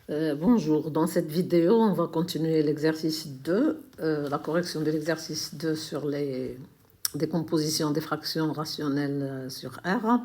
Bonjour, dans cette vidéo, on va continuer l'exercice 2, la correction de l'exercice 2 sur les décompositions des fractions rationnelles sur R.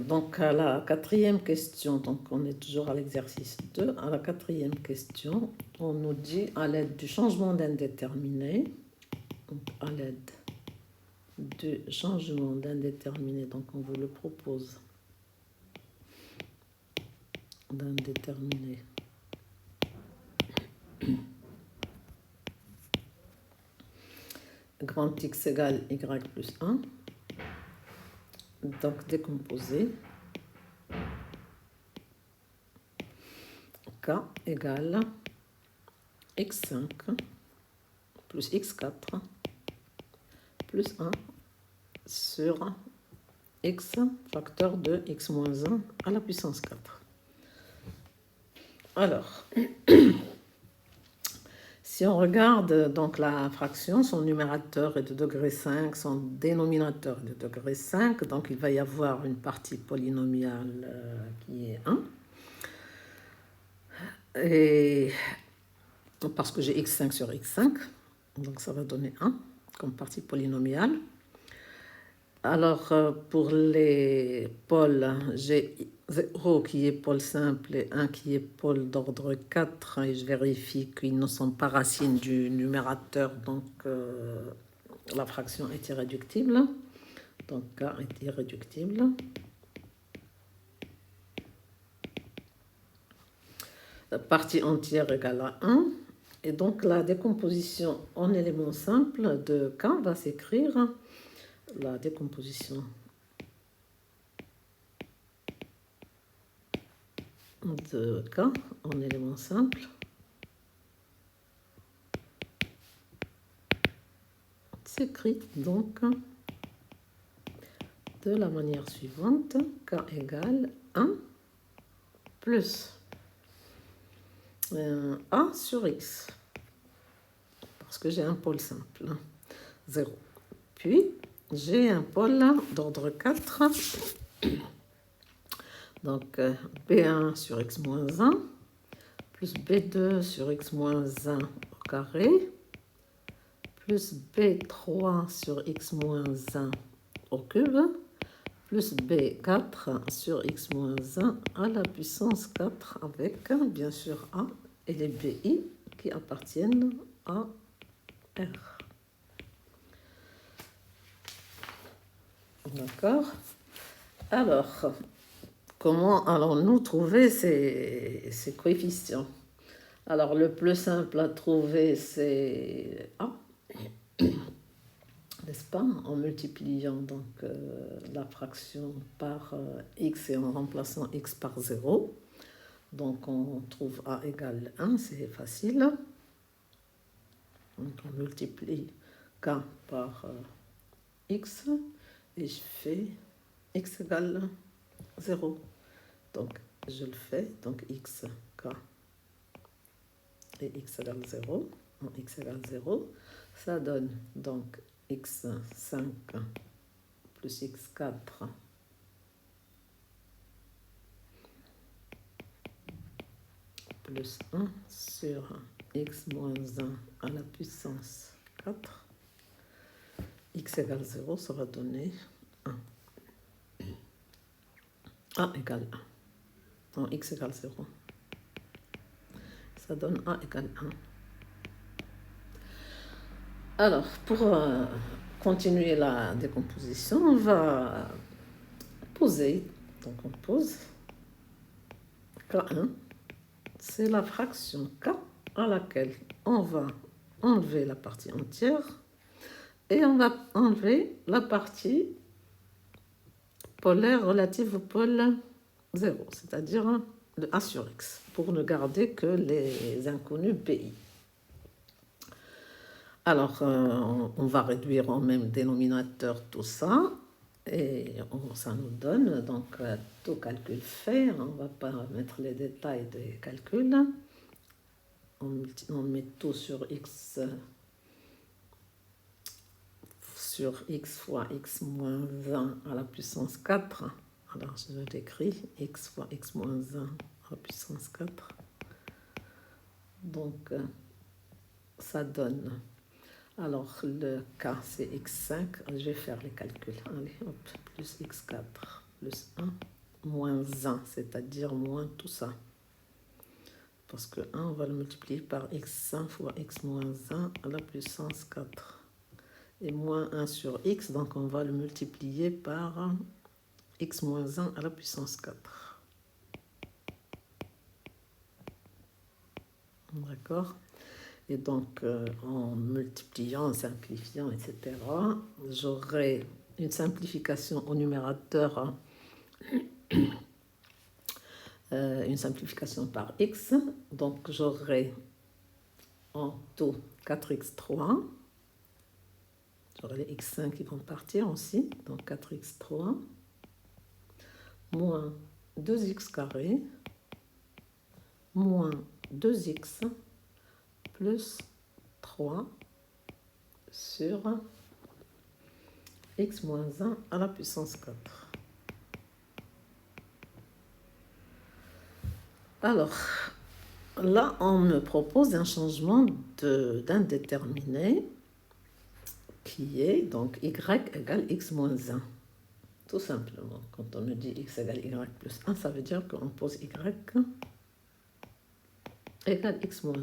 Donc à la quatrième question, donc on est toujours à l'exercice 2, à la quatrième question, on nous dit à l'aide du changement d'indéterminé, donc à l'aide du changement d'indéterminé, donc on vous le propose d'indéterminé. Grand X égale Y plus 1. Donc décomposer. K égale X5 plus X4 plus 1 sur X facteur de X moins 1 à la puissance 4. Alors, si on regarde donc la fraction, son numérateur est de degré 5, son dénominateur est de degré 5, donc il va y avoir une partie polynomiale qui est 1. Et parce que j'ai x5 sur x5, donc ça va donner 1 comme partie polynomiale. Alors, pour les pôles, j'ai 0 qui est pôle simple et 1 qui est pôle d'ordre 4, et je vérifie qu'ils ne sont pas racines du numérateur, donc la fraction est irréductible. Donc K est irréductible. La partie entière égale à 1. Et donc la décomposition en éléments simples de K va s'écrire la décomposition de K en éléments simples s'écrit donc de la manière suivante: K égale 1 plus A sur X, parce que j'ai un pôle simple, 0. Puis j'ai un pôle d'ordre 4, donc B1 sur X moins 1 plus B2 sur X moins 1 au carré plus B3 sur X moins 1 au cube plus B4 sur X moins 1 à la puissance 4 avec bien sûr A et les BI qui appartiennent à R. D'accord? Alors, comment allons-nous trouver ces coefficients? Alors, le plus simple à trouver, c'est A, n'est-ce pas? En multipliant donc la fraction par X et en remplaçant X par 0. Donc, on trouve A égale 1, c'est facile. Donc, on multiplie K par X et je fais X égale 0. Donc, je le fais. Donc, X, K et X égale 0. X égale 0. Ça donne donc X5 plus X4 plus 1 sur X moins 1 à la puissance 4. X égale 0, ça va donner 1. A égale 1. Non, X égale 0. Ça donne A égale 1. Alors, pour continuer la décomposition, on va poser. Donc, on pose K1. C'est la fraction K à laquelle on va enlever la partie entière et on va enlever la partie polaire relative au pôle 0, c'est-à-dire le A sur X, pour ne garder que les inconnus BI. Alors, on va réduire en même dénominateur tout ça, et ça nous donne, donc, tout calcul fait. On ne va pas mettre les détails des calculs. On met tout sur X fois X moins 1 à la puissance 4. Alors, je l'écris, X fois X moins 1 à la puissance 4. Donc, ça donne... Alors, le k, c'est x5. Je vais faire les calculs. Allez, hop, plus x4, plus 1, moins 1, c'est-à-dire moins tout ça. Parce que 1, on va le multiplier par x1 fois x moins 1 à la puissance 4. Et moins 1 sur x, donc on va le multiplier par x moins 1 à la puissance 4. D'accord? Et donc, en multipliant, en simplifiant, etc., j'aurai une simplification au numérateur, une simplification par x. Donc, j'aurai en tout 4x3. J'aurai les x5 qui vont partir aussi, donc 4x3, moins 2x carré, moins 2x, plus 3 sur x moins 1 à la puissance 4. Alors, là, on me propose un changement d'un déterminé qui est donc y égale x moins 1. Tout simplement, quand on me dit x égale y plus 1, ça veut dire qu'on pose y égale x moins 1.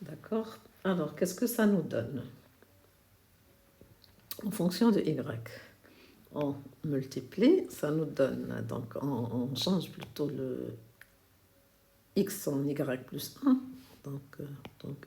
D'accord? Alors, qu'est-ce que ça nous donne? En fonction de y, on multiplie, ça nous donne, donc on change plutôt le x en y plus 1, donc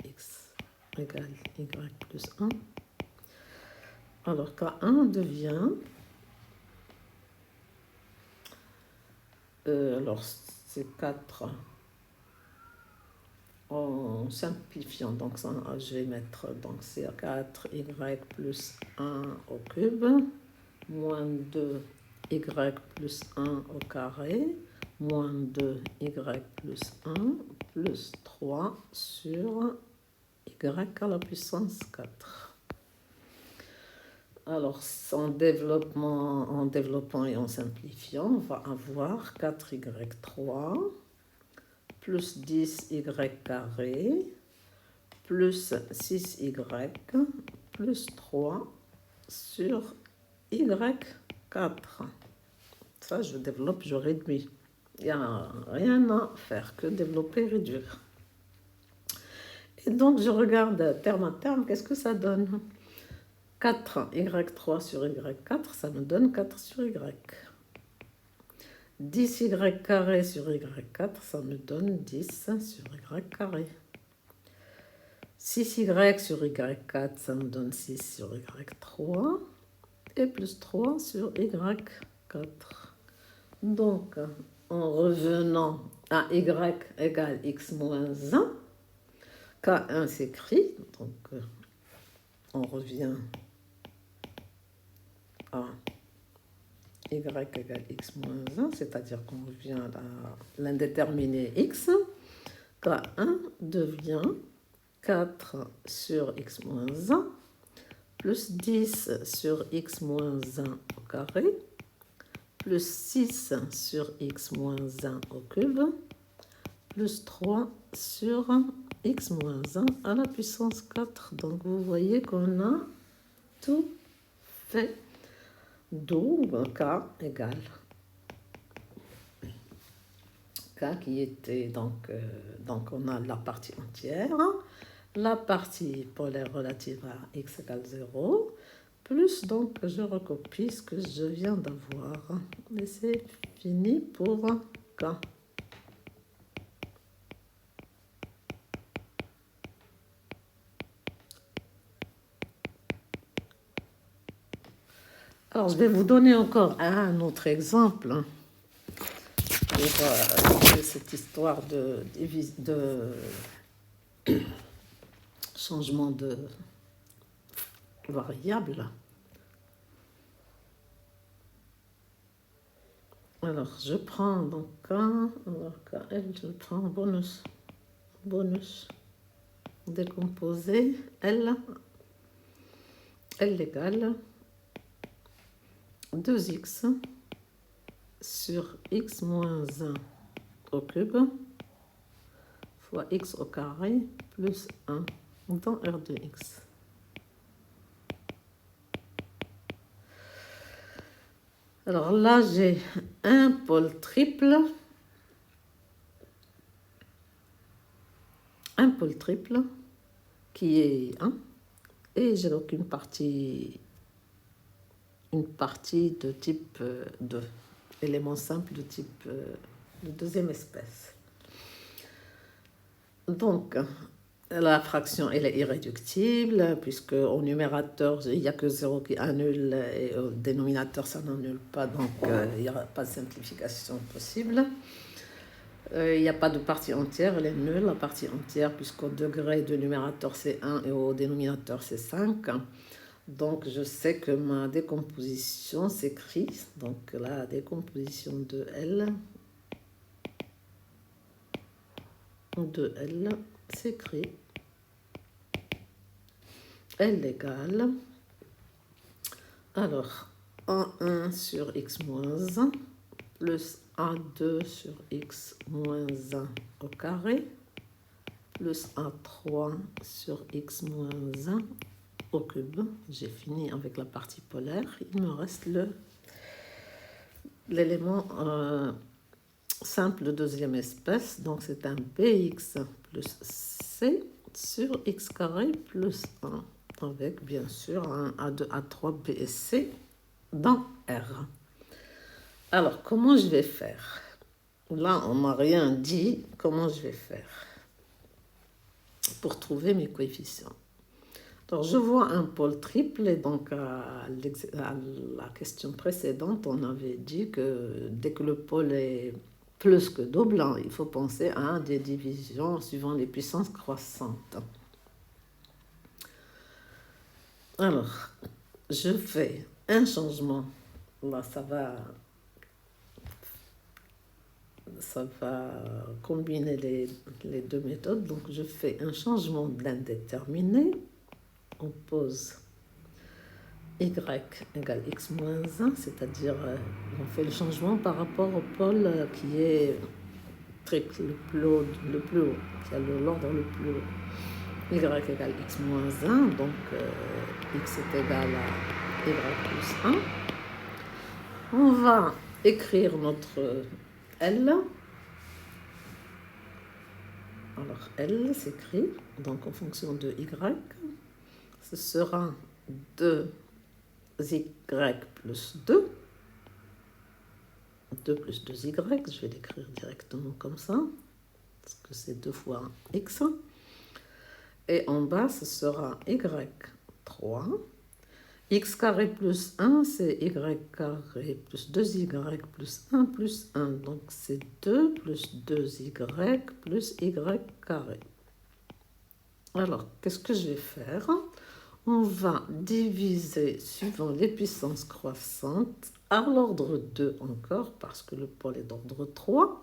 x égale y plus 1. Alors, K1 devient, alors c'est 4, en simplifiant, donc ça, je vais mettre, donc c'est 4y plus 1 au cube, moins 2y plus 1 au carré, moins 2y plus 1, plus 3 sur y à la puissance 4. Alors, en développant et en simplifiant, on va avoir 4y3 plus 10y carré plus 6y plus 3 sur y4. Ça, je développe, je réduis. Il n'y a rien à faire que développer, réduire. Et donc, je regarde terme à terme, qu'est-ce que ça donne? 4y3 sur y4, ça me donne 4 sur y. 10y carré sur y4, ça me donne 10 sur y carré. 6y sur y4, ça me donne 6 sur y3. Et plus 3 sur y4. Donc, en revenant à y égale x moins 1, K1 s'écrit, donc on revient à y égale x moins 1, c'est-à-dire qu'on revient à l'indéterminé x. K1 devient 4 sur x moins 1 plus 10 sur x moins 1 au carré plus 6 sur x moins 1 au cube plus 3 sur x moins 1 à la puissance 4. Donc vous voyez qu'on a tout fait, d'où k égale k qui était donc on a la partie entière, la partie polaire relative à x égale 0, plus donc je recopie ce que je viens d'avoir. Et c'est fini pour k. Alors, je vais vous donner encore un autre exemple pour cette histoire de changement de variable. Alors, je prends donc KL, je prends bonus décomposé, L égale 2x sur x moins 1 au cube fois x au carré plus 1 dans R de x. Alors là, j'ai un pôle triple. Un pôle triple qui est 1. Et j'ai donc une partie de type 2. Élément simple de type de deuxième espèce. Donc, la fraction, elle est irréductible, puisque au numérateur, il n'y a que 0 qui annule, et au dénominateur, ça n'annule pas, donc il n'y aura pas de simplification possible. Il n'y a pas de partie entière, elle est nulle, la partie entière, puisqu'au degré du numérateur, c'est 1 et au dénominateur, c'est 5. Donc, je sais que ma décomposition s'écrit, donc la décomposition de L s'écrit L égale, alors, A1 sur x moins 1 plus A2 sur x moins 1 au carré plus A3 sur x moins 1 au cube. J'ai fini avec la partie polaire. Il me reste l'élément simple de deuxième espèce. Donc c'est un bx plus c sur x carré plus 1 avec bien sûr un A2, A3, B et C dans R. Alors comment je vais faire? Là on m'a rien dit. Comment je vais faire pour trouver mes coefficients? Alors, je vois un pôle triple, et donc à la question précédente, on avait dit que dès que le pôle est plus que double, il faut penser à des divisions suivant les puissances croissantes. Alors, je fais un changement. Là, ça va combiner les deux méthodes. Donc, je fais un changement d'indéterminé. On pose y égale x moins 1, c'est-à-dire on fait le changement par rapport au pôle qui est triple, le plus haut, qui a l'ordre le plus haut. Y égale x moins 1, donc x est égal à y plus 1. On va écrire notre L. Alors L s'écrit donc en fonction de y. Ce sera 2y plus 2. 2 plus 2y, je vais l'écrire directement comme ça, parce que c'est 2 fois x. Et en bas, ce sera y3. X carré plus 1, c'est y carré plus 2y plus 1 plus 1. Donc c'est 2 plus 2y plus y carré. Alors, qu'est-ce que je vais faire? On va diviser suivant les puissances croissantes à l'ordre 2 encore, parce que le pôle est d'ordre 3.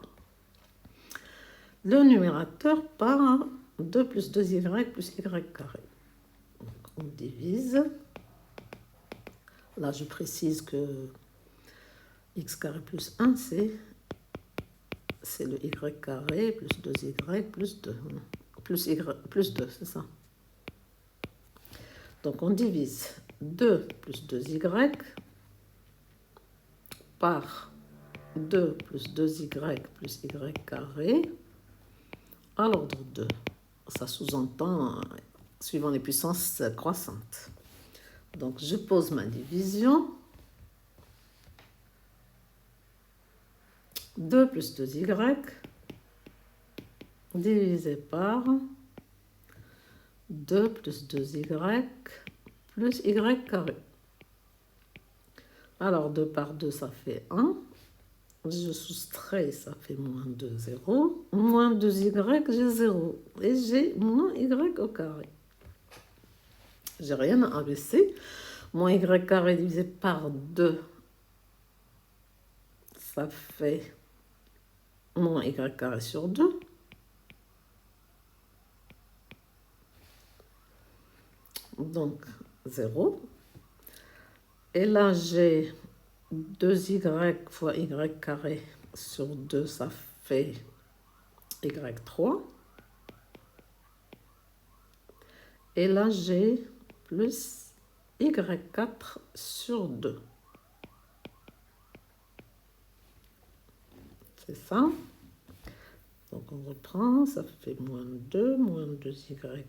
Le numérateur par 2 plus 2y plus y carré. Donc, on divise. Là, je précise que x carré plus 1, c'est le y carré plus 2y plus 2. Plus 2, c'est ça. Donc, on divise 2 plus 2y par 2 plus 2y plus y carré à l'ordre 2. Ça sous-entend suivant les puissances croissantes. Donc, je pose ma division. 2 plus 2y divisé par 2 plus 2y plus y carré. Alors, 2 par 2, ça fait 1. Je soustrais, ça fait moins 2, 0. Moins 2y, j'ai 0. Et j'ai moins y au carré. J'ai rien à abaisser. Moins y carré divisé par 2, ça fait moins y carré sur 2. Donc, 0. Et là, j'ai 2y fois y carré sur 2, ça fait y3. Et là, j'ai plus y4 sur 2. C'est ça. Donc, on reprend. Ça fait moins 2y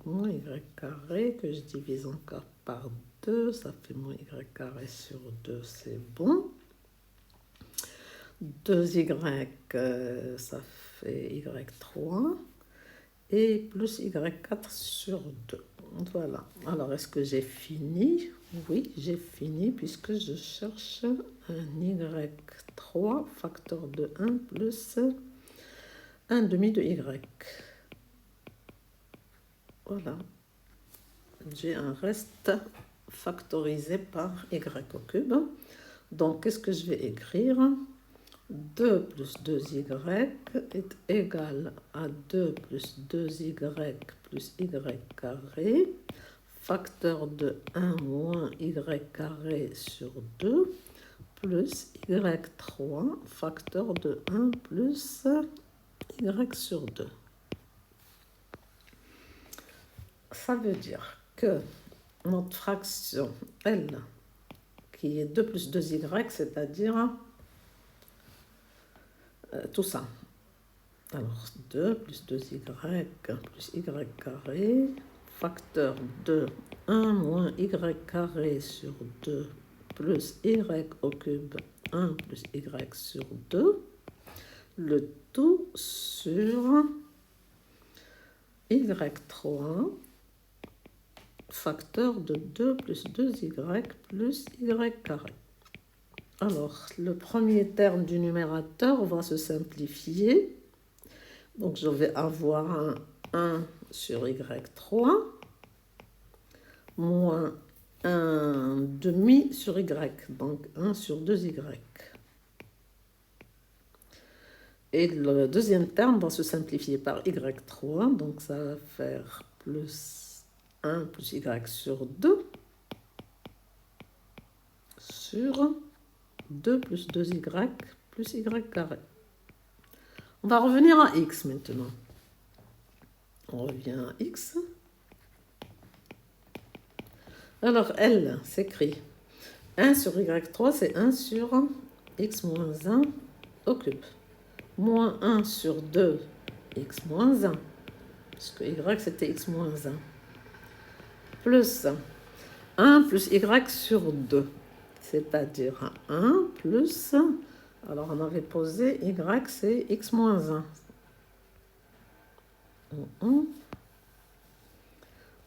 moins y carré, que je divise encore par 2. Ça fait moins y carré sur 2, c'est bon. 2y, ça fait y3. Et plus y4 sur 2. Voilà. Alors, est-ce que j'ai fini? Oui, j'ai fini puisque je cherche un y3 facteur de 1 plus 1 demi de y. Voilà. J'ai un reste factorisé par y au cube. Donc, qu'est-ce que je vais écrire? 2 plus 2y est égal à 2 plus 2y plus y carré, facteur de 1 moins y carré sur 2, plus y3, facteur de 1 plus y sur 2. Ça veut dire que notre fraction L, qui est 2 plus 2y, c'est-à-dire tout ça. Alors, 2 plus 2y plus y carré, facteur de 1 moins y carré sur 2 plus y au cube 1 plus y sur 2, le tout sur y3, facteur de 2 plus 2y plus y carré. Alors, le premier terme du numérateur va se simplifier. Donc, je vais avoir un 1 sur y3 moins 1 demi sur y, donc 1 sur 2y. Et le deuxième terme va se simplifier par y3, donc ça va faire plus 1 plus y sur 2 sur 2 plus 2y plus y carré. On va revenir à x maintenant. On revient à x. Alors, L s'écrit 1 sur y3, c'est 1 sur x moins 1 au cube. Moins 1 sur 2, x moins 1. Puisque y, c'était x moins 1. Plus 1 plus y sur 2. C'est-à-dire 1 plus... Alors, on avait posé y, c'est x moins 1.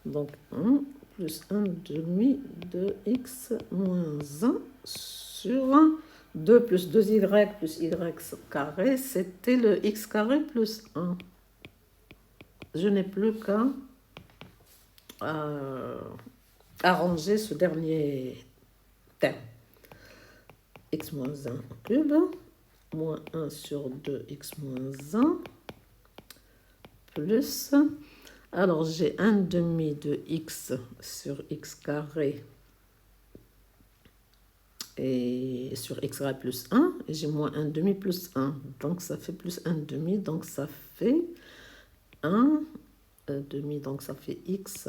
Donc, 1 plus 1 demi de x moins 1 sur 2 plus 2y plus y carré, c'était le x carré plus 1. Je n'ai plus qu'à arranger ce dernier terme. X moins 1 au cube, moins 1 sur 2 x moins 1, plus, alors j'ai 1 demi de x sur x carré et sur x carré plus 1, et j'ai moins 1 demi plus 1, donc ça fait plus 1 demi, donc ça fait 1 demi, donc ça fait x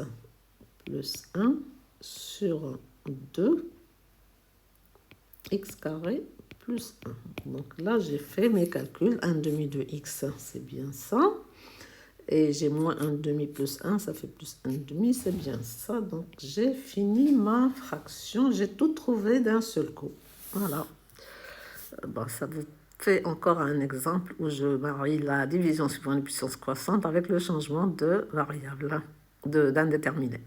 plus 1 sur 2 x carré plus 1. Donc là, j'ai fait mes calculs. 1 demi de x, c'est bien ça. Et j'ai moins 1 demi plus 1, ça fait plus 1 demi, c'est bien ça. Donc j'ai fini ma fraction. J'ai tout trouvé d'un seul coup. Voilà. Bon, ça vous fait encore un exemple où je marie la division suivant les puissances croissantes avec le changement de variable, d'indéterminé.